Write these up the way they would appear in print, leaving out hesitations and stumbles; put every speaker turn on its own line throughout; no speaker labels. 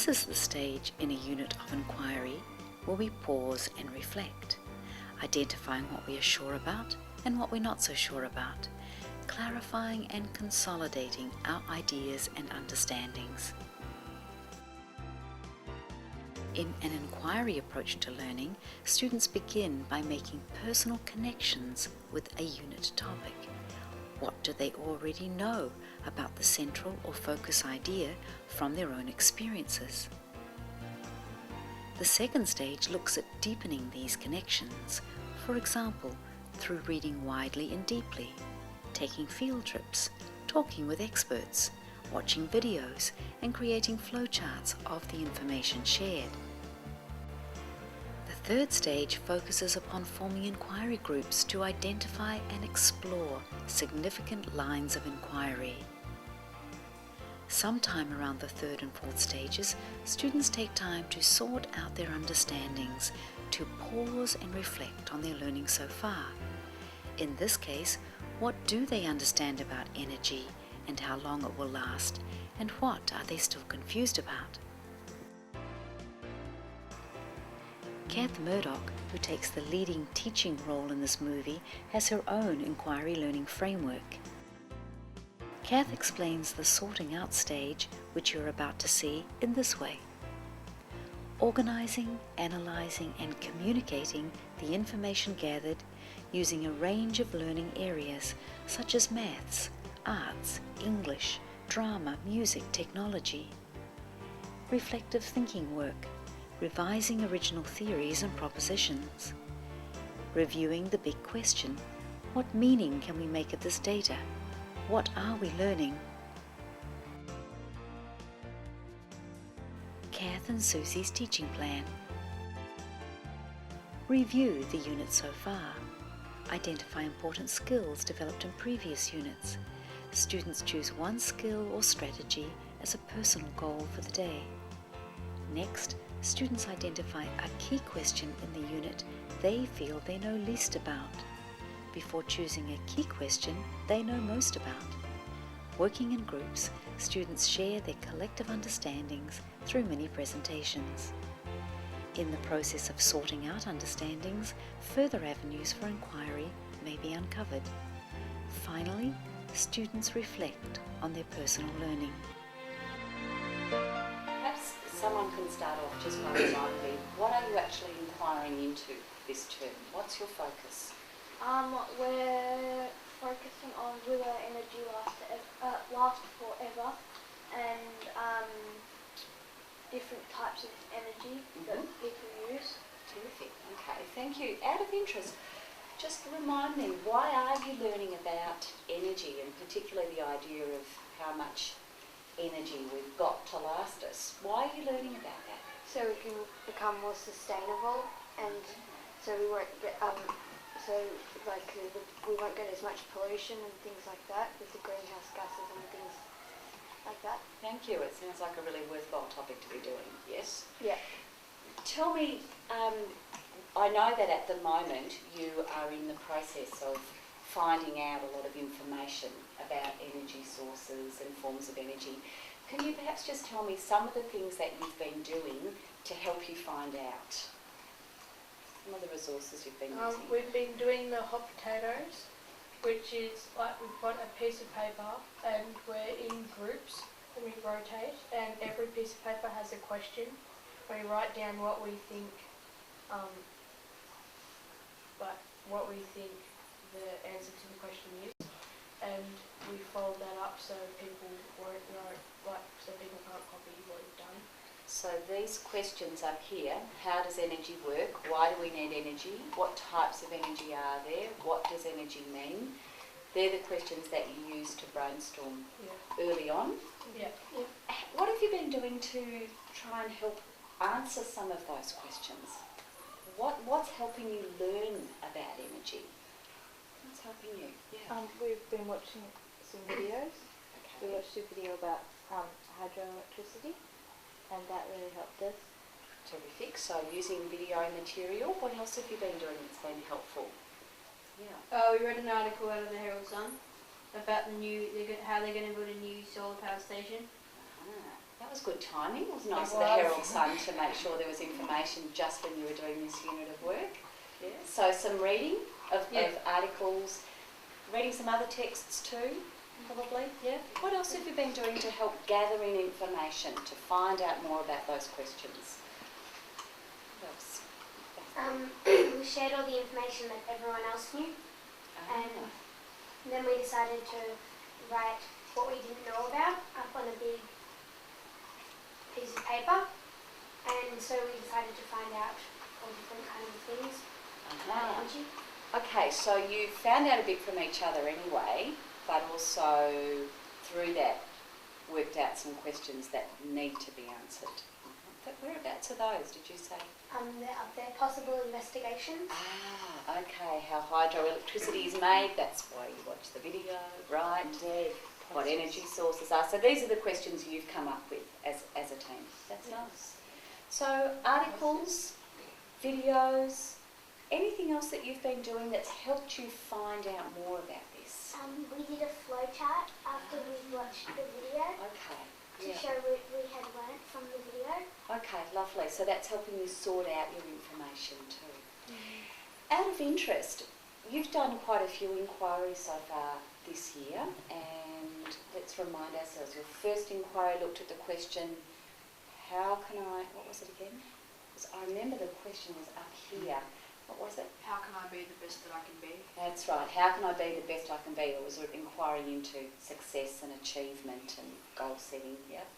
This is the stage in a unit of inquiry where we pause and reflect, identifying what we are sure about and what we're not so sure about, clarifying and consolidating our ideas and understandings. In an inquiry approach to learning, students begin by making personal connections with a unit topic. What do they already know about the central or focus idea from their own experiences? The second stage looks at deepening these connections, for example, through reading widely and deeply, taking field trips, talking with experts, watching videos, and creating flowcharts of the information shared. The third stage focuses upon forming inquiry groups to identify and explore significant lines of inquiry. Sometime around the third and fourth stages, students take time to sort out their understandings, to pause and reflect on their learning so far. In this case, what do they understand about energy and how long it will last, and what are they still confused about? Kath Murdoch, who takes the leading teaching role in this movie, has her own inquiry learning framework. Kath explains the sorting out stage, which you're about to see, in this way. Organising, analysing and communicating the information gathered using a range of learning areas such as maths, arts, English, drama, music, technology. Reflective thinking work, revising original theories and propositions. Reviewing the big question, what meaning can we make of this data? What are we learning? Kath and Susie's teaching plan. Review the unit so far. Identify important skills developed in previous units. Students choose one skill or strategy as a personal goal for the day. Next, students identify a key question in the unit they feel they know least about, before choosing a key question they know most about. Working in groups, students share their collective understandings through mini presentations. In the process of sorting out understandings, further avenues for inquiry may be uncovered. Finally, students reflect on their personal learning.
Perhaps someone can start off just by reminding me, what are you actually inquiring into this term? What's your focus?
We're focusing on will our energy last forever, and different types of energy that people use.
Terrific. Okay, thank you. Out of interest, just remind me, why are you learning about energy, and particularly the idea of how much energy we've got to last us? Why are you learning about that?
So we can become more sustainable, and so we won't get we won't get as much pollution and things like that with the greenhouse gases and things like that.
Thank you. It sounds like a really worthwhile topic to be doing. Yes?
Yeah.
Tell me, I know that at the moment you are in the process of finding out a lot of information about energy sources and forms of energy. Can you perhaps just tell me some of the things that you've been doing to help you find out? Some of the resources you've been using.
We've been doing the hot potatoes, which is like we've got a piece of paper and we're in groups and we rotate, and every piece of paper has a question. We write down what we think, the answer to the question is, and we fold that up so people won't know, so people can't copy what we've done.
So these questions up here: how does energy work? Why do we need energy? What types of energy are there? What does energy mean? They're the questions that you use to brainstorm early on.
Yeah.
What have you been doing to try and help answer some of those questions? What's helping you learn about energy? What's helping you? Yeah.
We've been watching some videos. Okay. We watched a video about hydroelectricity, and that really helped us.
Terrific. So using video material, what else have you been doing that's been helpful? Yeah.
We read an article out of the Herald Sun about how they're going to build a new solar power station.
That was good timing. It was nice of the Herald Sun to make sure there was information just when you were doing this unit of work.
Yeah.
So some reading of articles, reading some other texts too, probably. Yeah. What else have you been doing to help gather in information, to find out more about those questions? What else?
We shared all the information that everyone else knew,
Ah.
and then we decided to write what we didn't know about up on a big piece of paper, and so we decided to find out all different kinds of things about energy.
Okay, so you found out a bit from each other anyway, but also through that worked out some questions that need to be answered. But whereabouts are those, did you say?
They're up there, possible investigations.
Ah, okay, how hydroelectricity is made, that's why you watch the video, right? Indeed. What energy sources are. So these are the questions you've come up with as a team. That's nice. So articles, videos, anything else that you've been doing that's helped you find out more about this?
We did a flow chart after we watched the video
Okay.
to show what we had learnt from the video.
Okay, lovely. So that's helping you sort out your information too. Out of interest, you've done quite a few inquiries so far this year, and let's remind ourselves, your first inquiry looked at the question, how can I, what was it again? I remember the question was up here. What was it?
How can I be the best that I can be?
That's right. How can I be the best I can be? It was an inquiry into success and achievement and goal setting, yeah.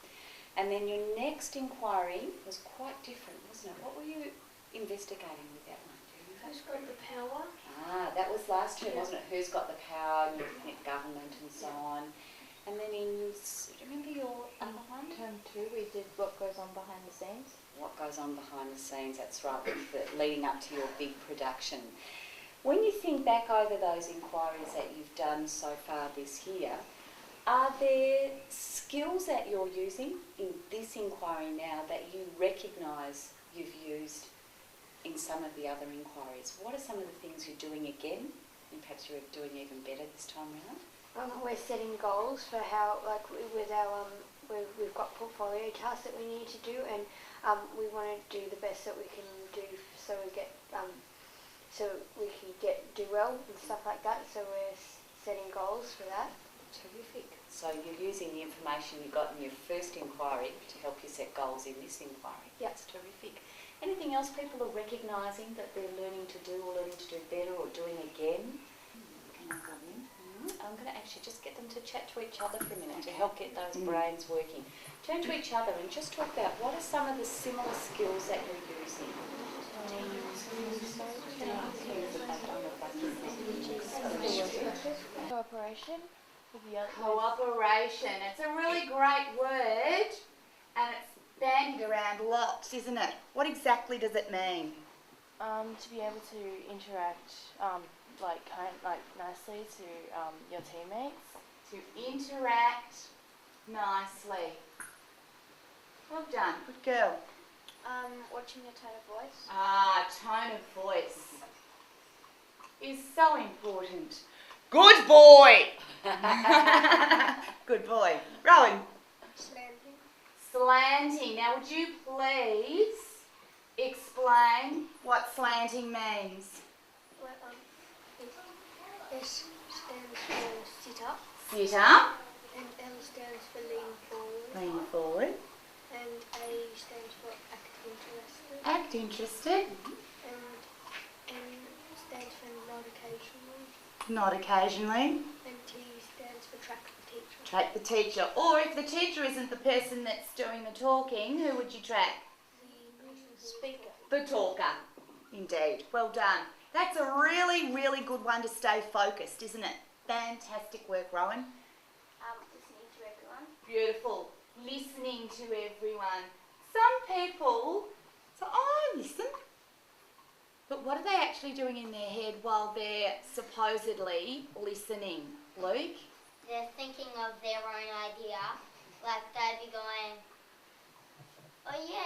And then your next inquiry was quite different, wasn't it? What were you investigating with that one? Do you remember?
Who's got the power?
Ah, that was last term, wasn't it? Who's got the power, looking at government and so on. And then do you remember your other one?
Term 2, we did what goes on behind the scenes.
What goes on behind the scenes, that's right, with the, leading up to your big production. When you think back over those inquiries that you've done so far this year, are there skills that you're using in this inquiry now that you recognise you've used in some of the other inquiries? What are some of the things you're doing again, and perhaps you're doing even better this time around?
We're setting goals for how, like with our, we've got portfolio tasks that we need to do, and we want to do the best that we can do so we get, do well and stuff like that. So we're setting goals for that.
Terrific. So you're using the information you got in your first inquiry to help you set goals in this inquiry.
Yep.
That's terrific. Anything else people are recognising that they're learning to do or learning to do better or doing again? I'm going to actually just get them to chat to each other for a minute to help get those brains working. Turn to each other and just talk about what are some of the similar skills that you're using.
Cooperation with the other.
Cooperation. It's a really great word, and it's bandied around lots, isn't it? What exactly does it mean?
To be able to interact nicely to your teammates.
To interact nicely. Well done. Good girl.
Watching your tone of voice.
Tone of voice is so important. Good boy! Good boy. Rowan. Slanting. Now would you please explain what slanting means?
Well, S stands for sit up,
Sit up.
and L stands for lean forward,
Lean forward.
and A stands for act interested,
Act interested.
and N stands for not occasionally,
Not occasionally.
and T stands for track the teacher.
Track the teacher. Or if the teacher isn't the person that's doing the talking, who would you track?
The speaker.
The talker. Indeed. Well done. That's a really, really good one to stay focused, isn't it? Fantastic work, Rowan.
Listening to everyone.
Beautiful. Listening to everyone. Some people, so I listen. But what are they actually doing in their head while they're supposedly listening? Luke?
They're thinking of their own idea. Like they'd be going, oh yeah.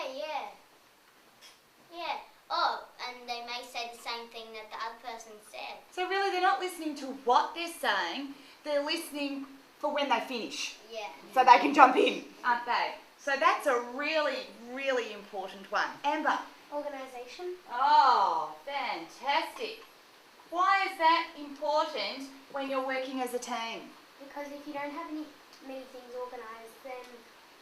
Oh, and they may say the same thing that the other person said.
So really they're not listening to what they're saying, they're listening for when they finish.
Yeah.
So they can jump in, aren't they? So that's a really, really important one. Amber?
Organisation.
Oh, fantastic. Why is that important when you're working as a team?
Because if you don't have many things organised, then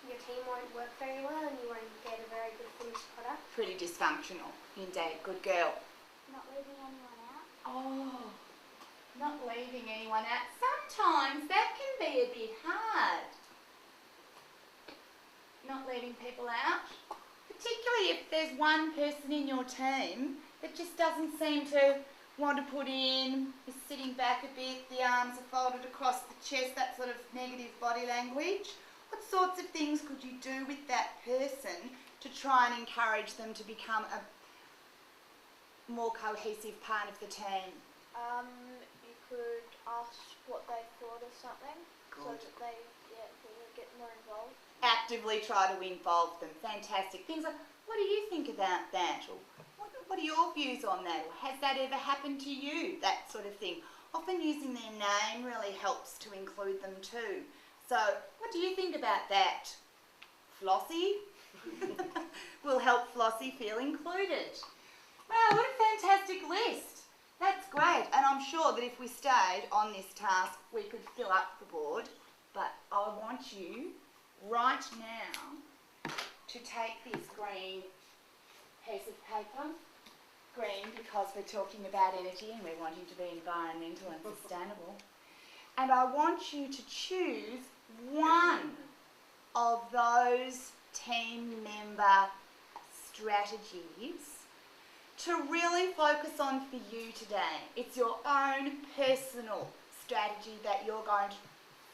your team won't work very well and you won't get a very good finished product.
Pretty dysfunctional, indeed. Good girl.
Not leaving anyone out.
Oh, not leaving anyone out. Sometimes that can be a bit hard. Not leaving people out. Particularly if there's one person in your team that just doesn't seem to want to put in, is sitting back a bit, the arms are folded across the chest, that sort of negative body language. What sorts of things could you do with that person to try and encourage them to become a more cohesive part of the team?
You could ask what they thought of something, so
Good.
that they will get more involved.
Actively try to involve them. Fantastic. Things like, what do you think about that? Or what are your views on that? Or has that ever happened to you? That sort of thing. Often using their name really helps to include them too. So, what do you think about that? Flossie? Will help Flossie feel included. Wow, what a fantastic list. That's great. And I'm sure that if we stayed on this task, we could fill up the board. But I want you right now to take this green piece of paper. Green because we're talking about energy and we're wanting to be environmental and sustainable. And I want you to choose one of those team member strategies to really focus on for you today. It's your own personal strategy that you're going to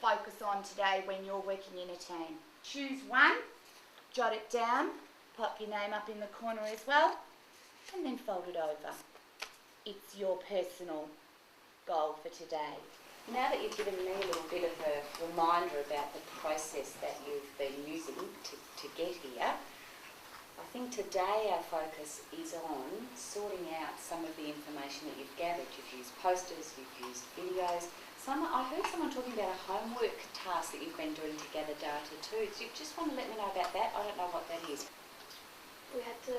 focus on today when you're working in a team. Choose one, jot it down, pop your name up in the corner as well, and then fold it over. It's your personal goal for today.
Now that you've given me a little bit of a reminder about the process that you've been using to get here, I think today our focus is on sorting out some of the information that you've gathered. You've used posters, you've used videos. I heard someone talking about a homework task that you've been doing to gather data too. Do you just want to let me know about that? I don't know what that is.
We had to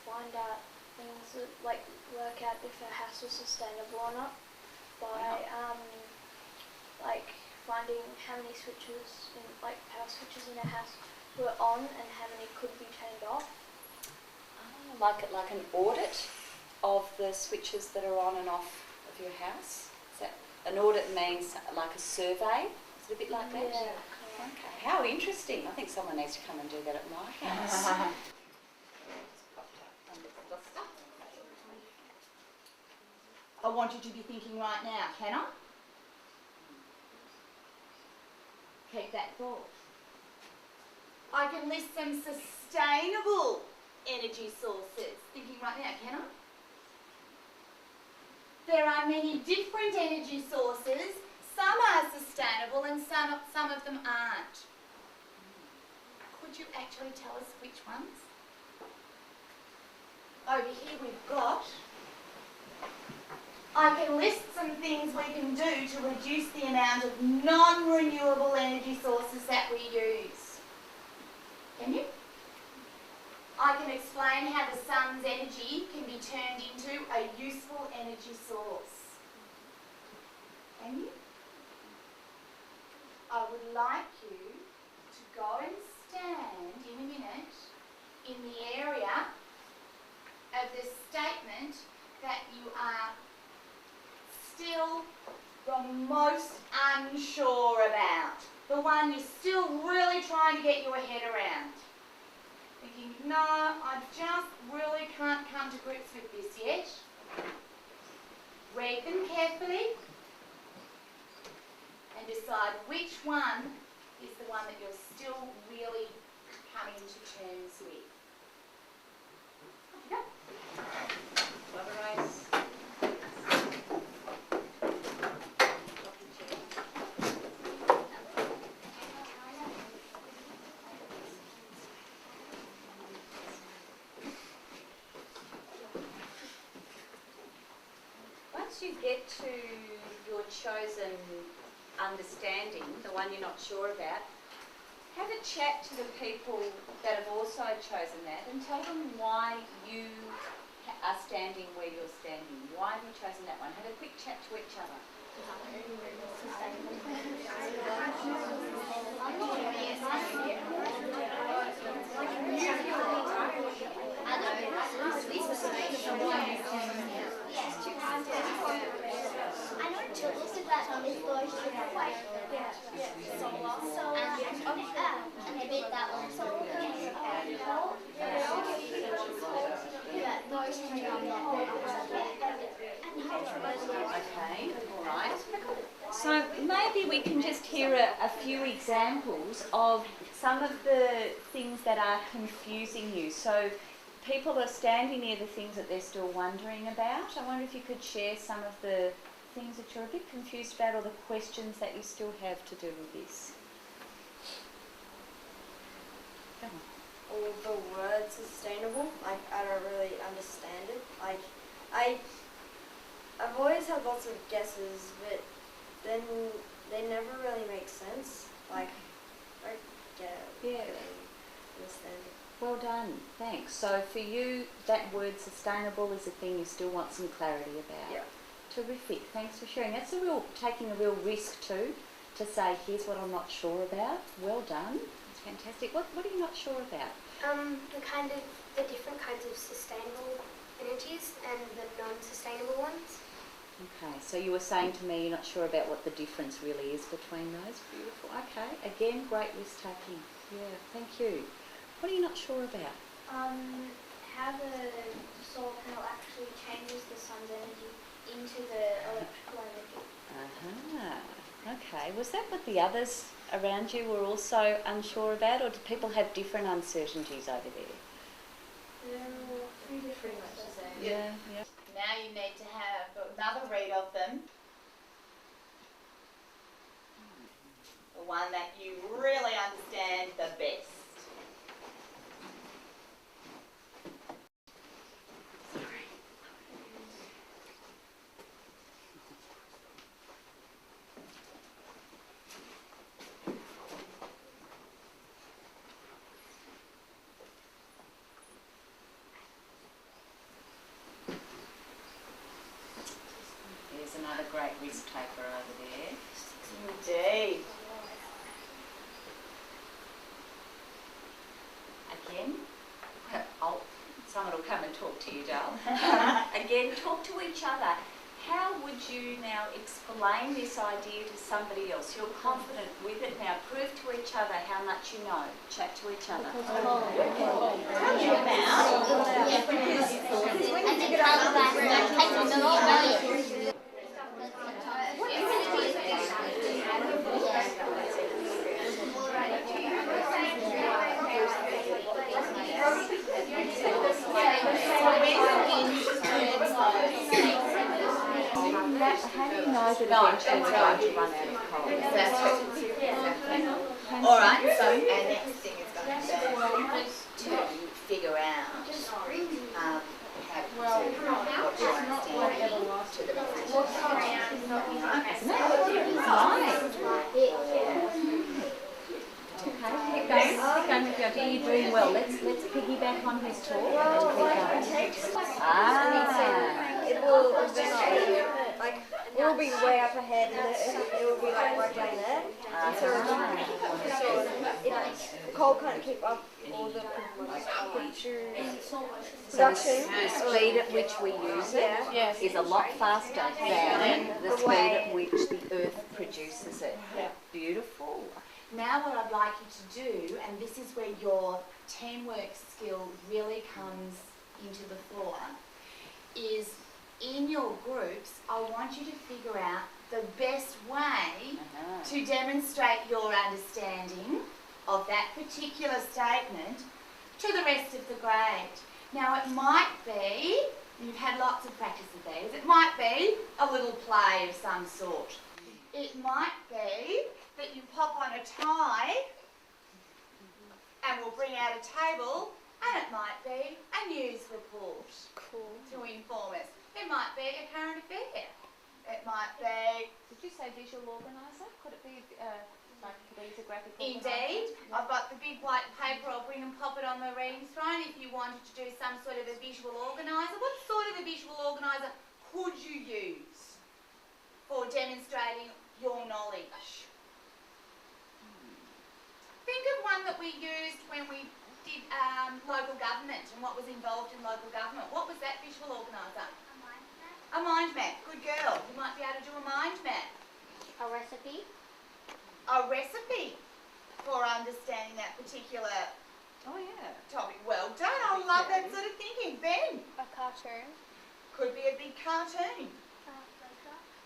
find out things like work out if a house was sustainable or not by like finding how many switches in like power switches in a house were on and how many could be turned off.
Oh, like an audit of the switches that are on and off of your house? Is that an audit means like a survey? Is it a bit like that?
Yeah.
Okay. How interesting. I think someone needs to come and do that at my house.
I want you to be thinking right now, can I? Keep that thought. I can list some sustainable energy sources. Thinking right now, can I? There are many different energy sources. Some are sustainable and some of them aren't. Could you actually tell us which ones? Over here we've got, I can list some things we can do to reduce the amount of non-renewable energy sources that we use. Can you? I can explain how the sun's energy can be turned into a useful energy source. Can you? I would like you to go and stand in a minute in the area of the statement that you are still the most unsure about. The one you're still really trying to get your head around. Thinking, no, I just really can't come to grips with this yet. Read them carefully and decide which one is the one that you're still really coming to terms with. Off you go.
Love a race. Once you get to your chosen understanding, the one you're not sure about, how have a chat to the people that have also chosen that and tell them why you are standing where you're standing. Why have you chosen that one? Have a quick chat to each other.
I know too, this is that on this door is white. And I bet that one. So
Okay, all right. So maybe we can just hear a few examples of some of the things that are confusing you. So people are standing near the things that they're still wondering about. I wonder if you could share some of the things that you're a bit confused about or the questions that you still have to do with this. Go on.
All the word sustainable, like I don't really understand it. Like I've always had lots of guesses, but then they never really make sense. Like I don't understand it.
Well done, thanks. So for you, that word sustainable is a thing you still want some clarity about.
Yeah.
Terrific, thanks for sharing. That's taking a real risk too, to say here's what I'm not sure about. Well done, it's fantastic. What are you not sure about?
The different kinds of sustainable energies and the non-sustainable ones.
Okay, so you were saying to me you're not sure about what the difference really is between those. Beautiful. Okay, again, great risk taking. Yeah, thank you. What are you not sure about?
How the solar panel actually changes the sun's energy into the electrical energy.
Okay, was that what the others around you were also unsure about, or do people have different uncertainties over there?
There are three different ones.
Yeah.
Now you need to have another read of them. The one that you really understand the best.
There's another great risk taker over there.
Indeed.
Again, someone will come and talk to you, Dale. Again, talk to each other. How would you now explain this idea to somebody else? You're confident with it now. Prove to each other how much you know. Chat to each other. How do you know that eventually we're going to run out of coal?
All right, so our next thing is going to be to figure out how what you understand to the message.
Okay, keep going with your idea. You're doing well. Let's piggyback on his talk and keep going.
It will eventually, like, it will be way up ahead, and it will be like right down there. So the coal can't keep up all the production.
The speed at which we use it is a lot faster than the speed at which the Earth produces it. Beautiful.
Now what I'd like you to do, and this is where your teamwork skill really comes into the fore, is in your groups, I want you to figure out the best way to demonstrate your understanding of that particular statement to the rest of the grade. Now it might be, you've had lots of practice of these, it might be a little play of some sort. It might be that you pop on a tie and we'll bring out a table, and it might be a news report to inform us. It might be a current affair. It might be...
Did you say visual organiser? Could it be like a graphic
Indeed, I've got the big white paper. I'll bring and pop it on the reading throne if you wanted to do some sort of a visual organiser. What sort of a visual organiser could you use for demonstrating your knowledge? Think of one that we used when we did local government and what was involved in local government. What was that visual organiser?
A mind map.
A mind map. Good girl. You might be able to do a mind map.
A recipe.
A recipe for understanding that particular topic. Well done. I love that sort of thinking. Ben?
A cartoon.
Could be a big cartoon.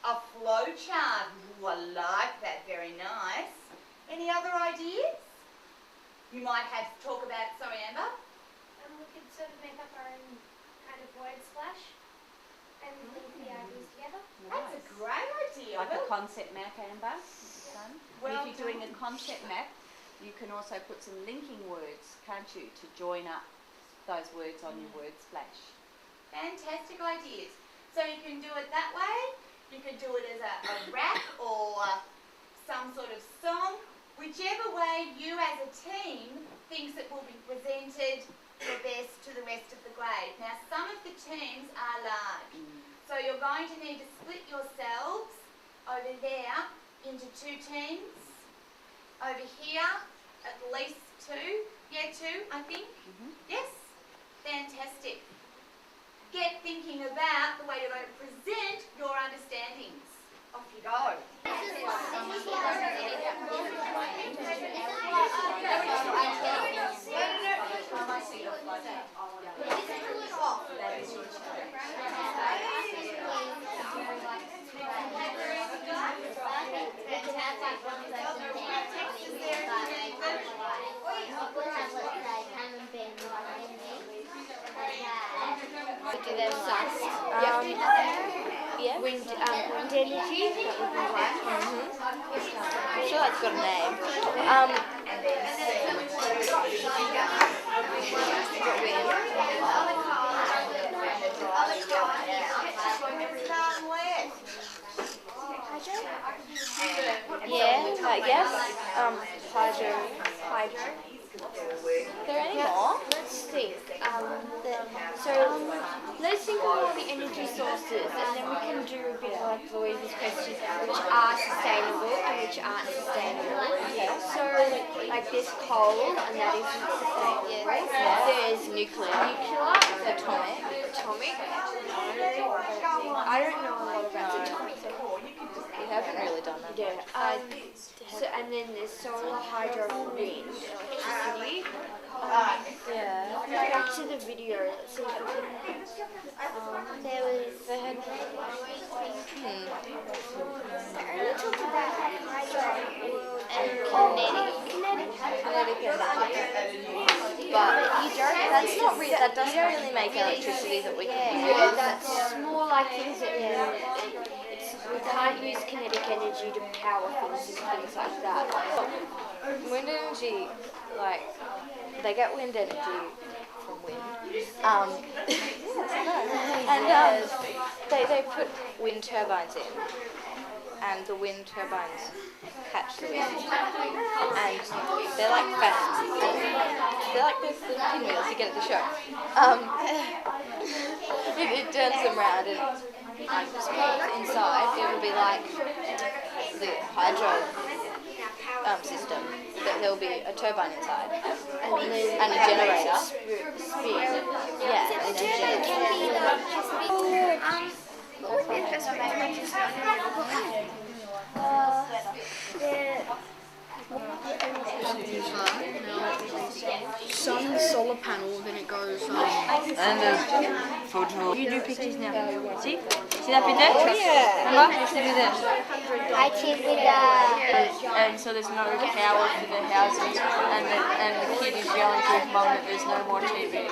A flow chart. Ooh, I like that. Very nice. Any other ideas? You might have to talk about, sorry Amber?
We could sort of make up our own kind of word splash and link the ideas together.
That's a great idea.
Like a concept map, Amber.
Well
if you're doing a concept map, you can also put some linking words, can't you, to join up those words on your word splash.
Fantastic ideas. So you can do it that way. You can do it as a rap or some sort of song. Whichever way you as a team thinks it will be presented the best to the rest of the grade. Now some of the teams are large. So you're going to need to split yourselves over there into 2 teams. Over here, at least 2. Yeah, 2, I think. Yes? Fantastic. Get thinking about the way you're going to present your understandings. Off you go.
Do them fast. Wind energy, that would be one. I'm sure that's got a name. Yeah, I guess. Hydro. Are there any more? Let's think. Let's think of all the energy sources, and then we can do a bit like Louise's question, which are sustainable and which aren't sustainable. So, like there's coal, and that isn't sustainable. There's nuclear, atomic. I don't know a lot about atomic. We haven't really done that. Yeah. And then there's solar, hydro, wind, electricity. Back to the video. Let's see if we can. They had. I only talked about hydro and kinetic. But you don't. That's not really. That doesn't really make electricity that we can use. Yeah, that's more like things that we can't use kinetic energy to power things and things like that. Wind energy, like, they get wind energy from wind. They put wind turbines in, and the wind turbines catch the wind. And they're like fans. They're like those little pinwheels you get at the show. It turns them round, and I suppose inside it will be like the hydro system. There will be a turbine inside and a generator. Yeah, and a generator. What would be the best way to make this happen?
Sun, solar panel, then it goes.
And the photo. You do pictures now. See? See that bit there? Oh yeah. Remember? Just do this.
I keep it
And so there's no power for the houses, and the kid is yelling to his mum that there's no more TV.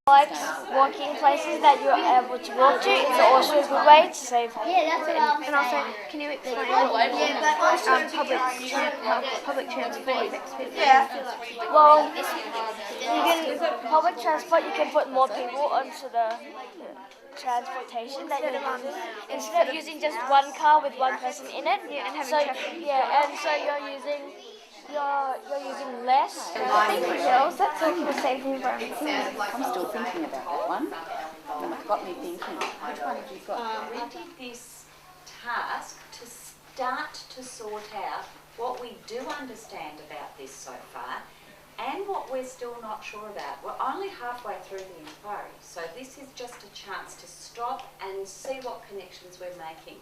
Like walking places that you're able to walk to, it's also a good way to save.
Yeah, that's what I was
And also, can you explain public transport? Yeah. Well, you can public transport. You can put more people onto the.
transportation that you're using instead of using just one car with one person in it. So you're using less.
Anything else that's helping to save the environment?
I'm still thinking about that one. It's got me thinking. Which one have you got? We did this task to start to sort out what we do understand about this so far and what we're still not sure about. We're only halfway through the inquiry, so this is just a chance to stop and see what connections we're making.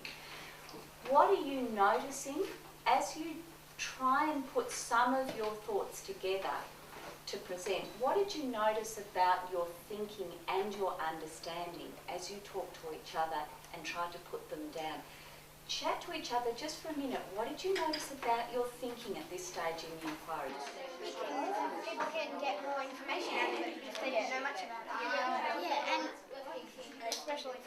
What are you noticing as you try and put some of your thoughts together to present? What did you notice about your thinking and your understanding as you talk to each other and try to put them down? Chat to each other just for a minute. What did you notice about your thinking at this stage in the inquiry?
People can get more information out of it if they don't know much about it. Yeah, and especially.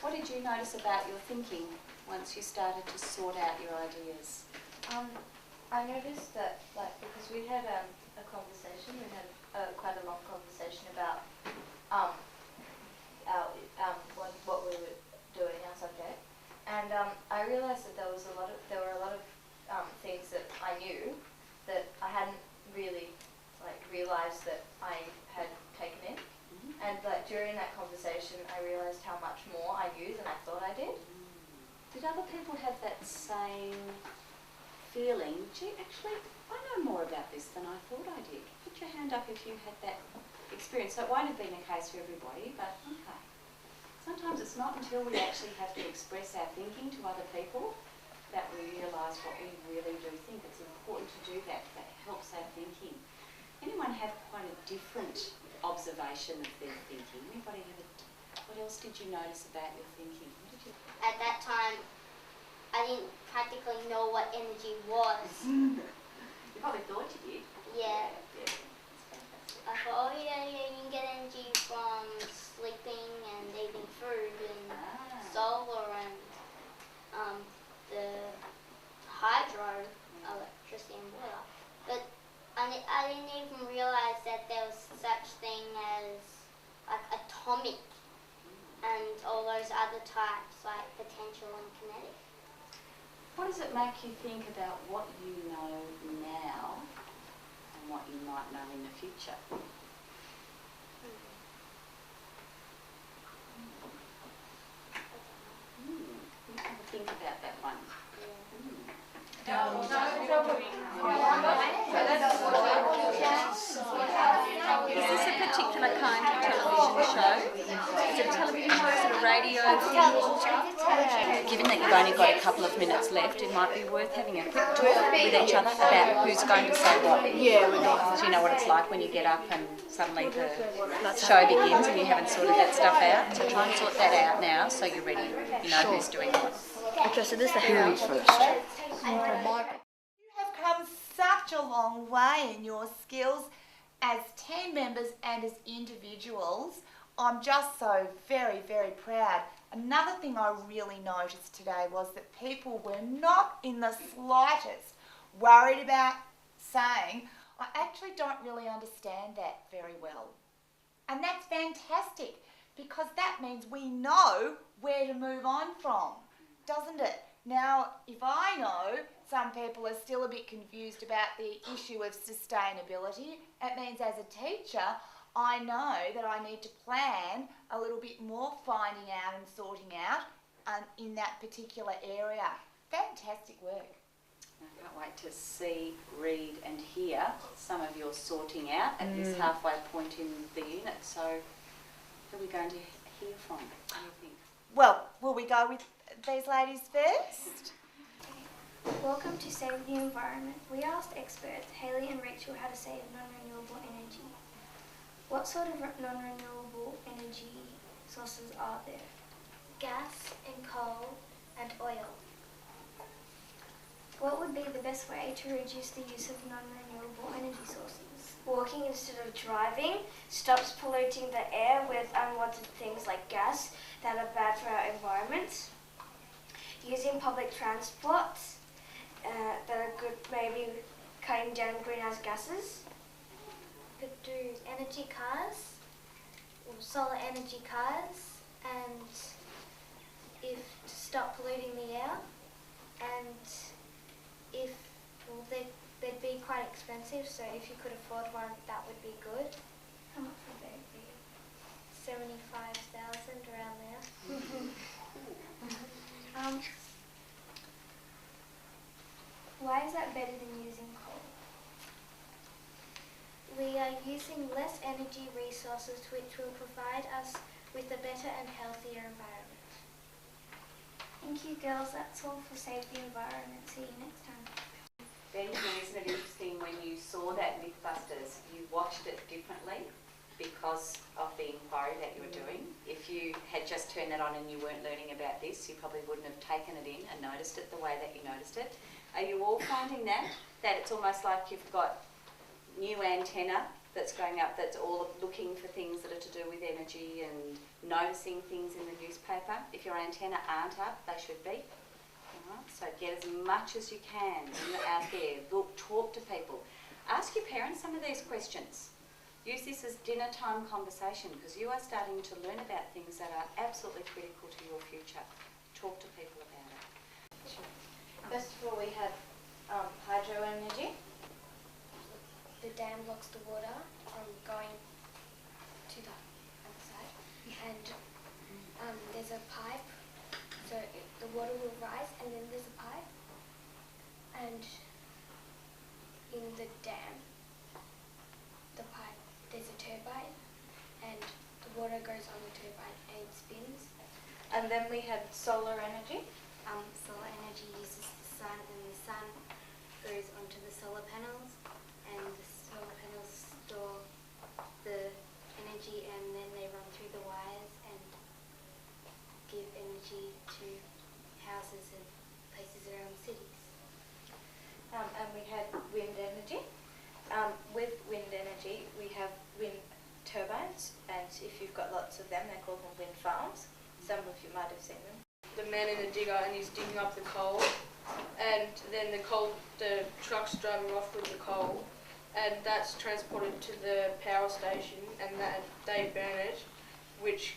What did you notice about your thinking once you started to sort out your ideas?
I noticed that, because we had a conversation, we had quite a long conversation about what we were doing, our subject, and I realised that there were a lot of things that I knew that I hadn't really realised that I had taken in, and during that conversation I realised how much more I knew than I thought I did.
Did other people have that same feeling? Gee, actually, I know more about this than I thought I did. Put your hand up if you had that experience. So it won't have been the case for everybody, but okay. Sometimes it's not until we actually have to express our thinking to other people that we realise what we really do think. It's important to do that. That helps our thinking. Anyone have quite a different observation of their thinking? Anybody have what else did you notice about your thinking? What did you...
At that time, I didn't practically know what energy was.
You probably thought you did.
Yeah.
Yeah. That's fantastic.
I thought, you can get energy from sleeping and eating food and solar and the hydro, electricity and water. But I didn't even realise that there was such thing as atomic and all those other types like potential and kinetic.
What does it make you think about what you know now and what you might know in the future? You have a think about that one.
Is this a particular kind of television show? Is it a television show? Is it a radio? Given that you've only got a couple of minutes left, it might be worth having a quick talk with each other about who's going to say what. Yeah, we do. So you know what it's like when you get up and suddenly the show begins and you haven't sorted that stuff out. So try and sort that out now so you're ready. You know who's doing what.
Okay, so this is the house first.
You have come such a long way in your skills as team members and as individuals. I'm just so very, very proud. Another thing I really noticed today was that people were not in the slightest worried about saying, I actually don't really understand that very well. And that's fantastic because that means we know where to move on from, doesn't it? Now, if I know some people are still a bit confused about the issue of sustainability, it means as a teacher, I know that I need to plan a little bit more finding out and sorting out in that particular area. Fantastic work.
I can't wait to see, read and hear some of your sorting out at this halfway point in the unit. So who are we going to hear from? What do you think?
Well, will we go with these ladies first?
Welcome to Save the Environment. We asked experts Hayley and Rachel how to save non-renewable energy. What sort of non-renewable energy sources are there?
Gas and coal and oil.
What would be the best way to reduce the use of non-renewable energy sources?
Walking instead of driving stops polluting the air with unwanted things like gas that are bad for our environment. Using public transport that are good, maybe cutting down greenhouse gases.
Could do energy cars
solar energy cars and if to stop polluting the air, and if, well, they'd be quite expensive, so if you could afford one, that would be good.
How much would they be?
75,000, around there.
Why is that better than using coal?
We are using less energy resources, which will provide us with a better and healthier environment.
Thank you, girls. That's all for Save the Environment. See you next time.
Benjamin, isn't it interesting when you saw that Mythbusters, you watched it differently because of the inquiry that you were doing? If you had just turned that on and you weren't learning about this, you probably wouldn't have taken it in and noticed it the way that you noticed it. Are you all finding that it's almost like you've got new antenna that's going up that's all looking for things that are to do with energy and noticing things in the newspaper? If your antenna aren't up, they should be. So get as much as you can out there. Look, talk to people. Ask your parents some of these questions. Use this as dinner time conversation because you are starting to learn about things that are absolutely critical to your future. Talk to people about it.
First of all, we had hydro energy.
The dam blocks the water from going to the other side, and there's a pipe, so the water will rise, and then there's a pipe, and in the dam, the pipe, there's a turbine, and the water goes on the turbine and it spins.
And then we had solar energy.
Solar energy uses the sun, and the sun goes onto the solar panels, and the solar panels store the energy, and then they run through the wires and give energy to houses and places around cities.
And we had wind energy. With wind energy, we have wind turbines, and if you've got lots of them, they're called wind farms. Some of you might have seen them.
The man in the digger and he's digging up the coal, and then the truck's driving off with the coal, and that's transported to the power station, and that they burn it, which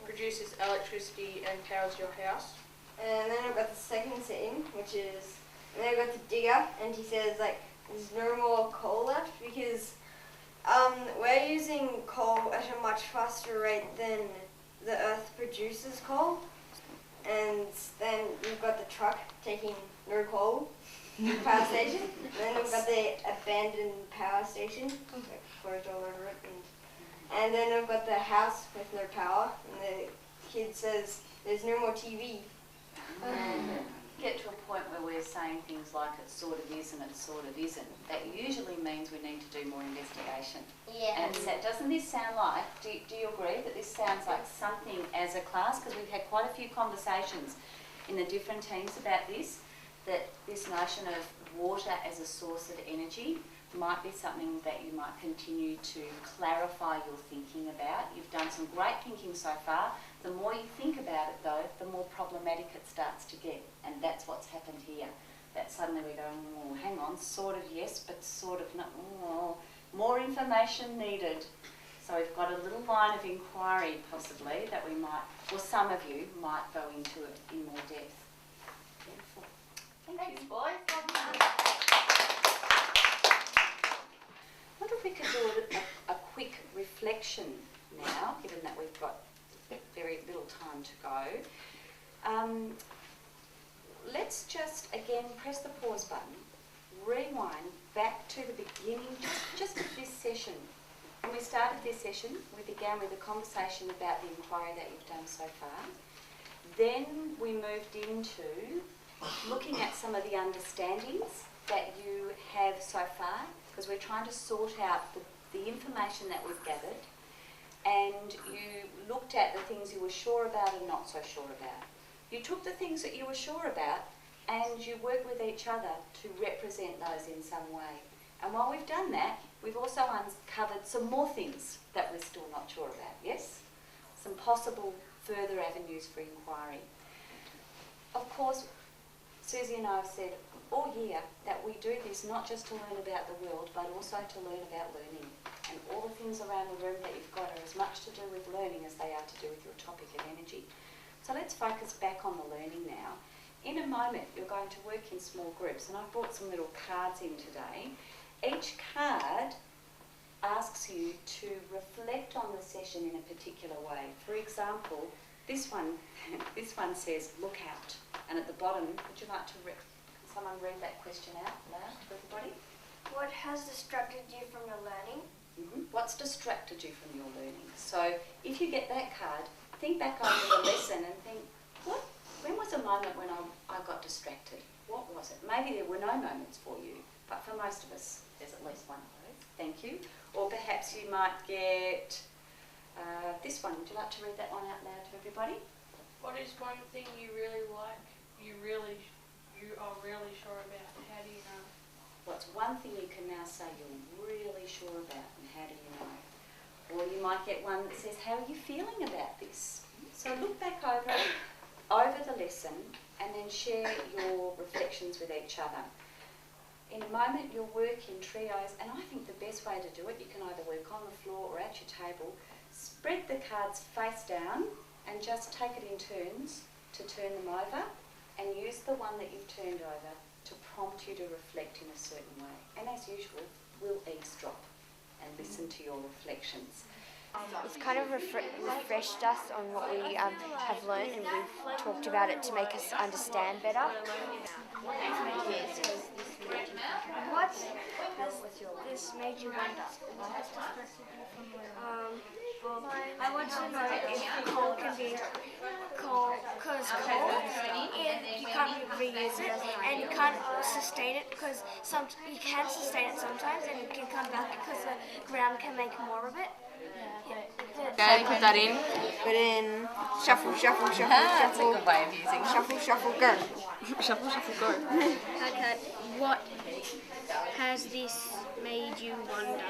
produces electricity and powers your house.
And then I've got the second scene, which is, and then I've got the digger, and he says, like, there's no more coal left because we're using coal at a much faster rate than the earth produces coal. And then we've got the truck taking no coal to the power station. And then we've got the abandoned power station, like closed all over it. And then we've got the house with no power. And the kid says, there's no more TV.
Get to a point where we're saying things like it sort of is and it sort of isn't. That usually means we need to do more investigation.
Yeah.
And doesn't this sound like, do you agree that this sounds like something as a class, because we've had quite a few conversations in the different teams about this, that this notion of water as a source of energy might be something that you might continue to clarify your thinking about. You've done some great thinking so far. The more you think about it though, the more problematic it starts to get, and that's what's happened here. That suddenly we're going, oh, hang on, sort of yes, but sort of no, oh, more information needed. So we've got a little line of inquiry possibly that we might, or some of you might go into it in more depth. Beautiful. Thanks, boys. I wonder if we could do a quick reflection now, given that we've got very little time to go. Let's just again press the pause button, rewind back to the beginning, just of this session. When we started this session, we began with a conversation about the inquiry that you've done so far. Then we moved into looking at some of the understandings that you have so far, because we're trying to sort out the information that we've gathered, and you looked at the things you were sure about and not so sure about. You took the things that you were sure about and you worked with each other to represent those in some way. And while we've done that, we've also uncovered some more things that we're still not sure about, yes? Some possible further avenues for inquiry. Of course, Susie and I have said all year that we do this not just to learn about the world, but also to learn about learning. and all the things around the room that you've got are as much to do with learning as they are to do with your topic of energy. So let's focus back on the learning now. In a moment, you're going to work in small groups, and I've brought some little cards in today. Each card asks you to reflect on the session in a particular way. For example, this one says, look out. And at the bottom, would you like to someone read that question out loud to everybody?
What has distracted you from your learning?
What's distracted you from your learning? So if you get that card, think back over the lesson and think, when was a moment when I got distracted? What was it? Maybe there were no moments for you, but for most of us, there's at least one of those. Thank you. Or perhaps you might get this one. Would you like to read that one out loud to everybody?
What is one thing you really like, you are really sure about? How do you know?
What's one thing you can now say you're really sure about, and how do you know? Or you might get one that says, how are you feeling about this? So look back over the lesson and then share your reflections with each other. In a moment you'll work in trios, and I think the best way to do it, you can either work on the floor or at your table, spread the cards face down and just take it in turns to turn them over, and use the one that you've turned over to prompt you to reflect in a certain way. And as usual, we'll eavesdrop and listen to your reflections.
It's kind of refreshed us on what we have learned, and we've talked about it to make us understand better.
What has this made you wonder? I want to know if coal can be coal, because coal, you can't reuse it, and you can't sustain it, because you can sustain it sometimes, and it can come back because the ground can make more of it.
Okay, put that in. Put in. Shuffle, shuffle, shuffle, shuffle.
That's a good way of using it.
Shuffle, shuffle, go. Shuffle, shuffle, go.
Okay, what has this made you wonder?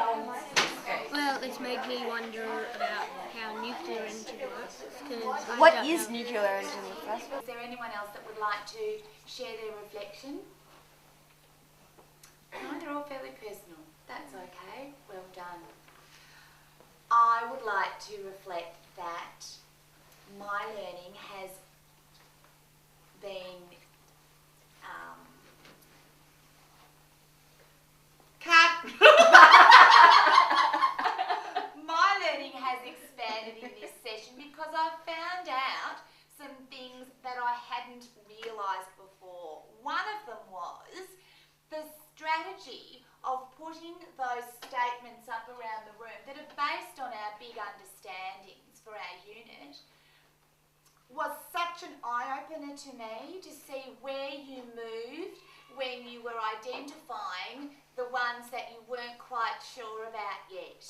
Well, it's made me wonder about how nuclear energy works.
What is nuclear energy in the first place?
Is there anyone else that would like to share their reflection? No, they're all fairly personal. That's okay. Well done. I would like to reflect that my learning has been my learning has expanded in this session because I've found out some things that I hadn't realised before. One of them was the strategy of putting those statements up around the room that are based on our big understandings for our unit was such an eye-opener to me to see where you moved when you were identifying the ones that you weren't quite sure about yet.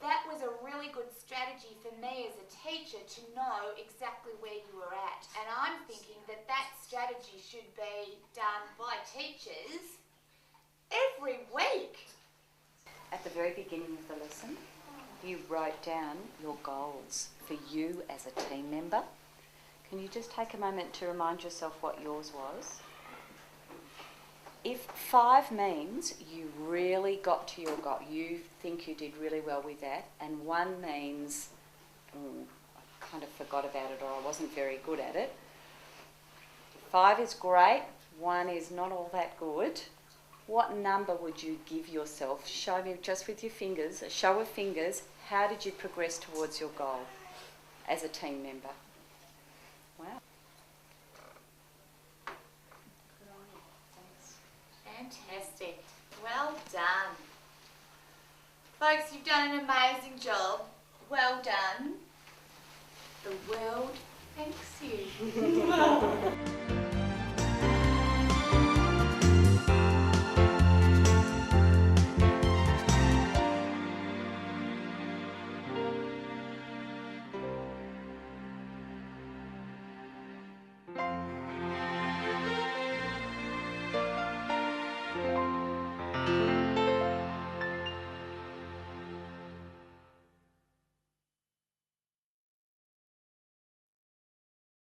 That was a really good strategy for me as a teacher to know exactly where you were at, and I'm thinking that that strategy should be done by teachers every week.
At the very beginning of the lesson, you wrote down your goals for you as a team member. Can you just take a moment to remind yourself what yours was? If 5 means you really got to your goal, you think you did really well with that, and 1 means, I kind of forgot about it or I wasn't very good at it. 5 is great, 1 is not all that good. What number would you give yourself? Show me just with your fingers, a show of fingers, how did you progress towards your goal as a team member? Wow. Good on you. Thanks.
Fantastic. Well done. Folks, you've done an amazing job. Well done. The world thanks you.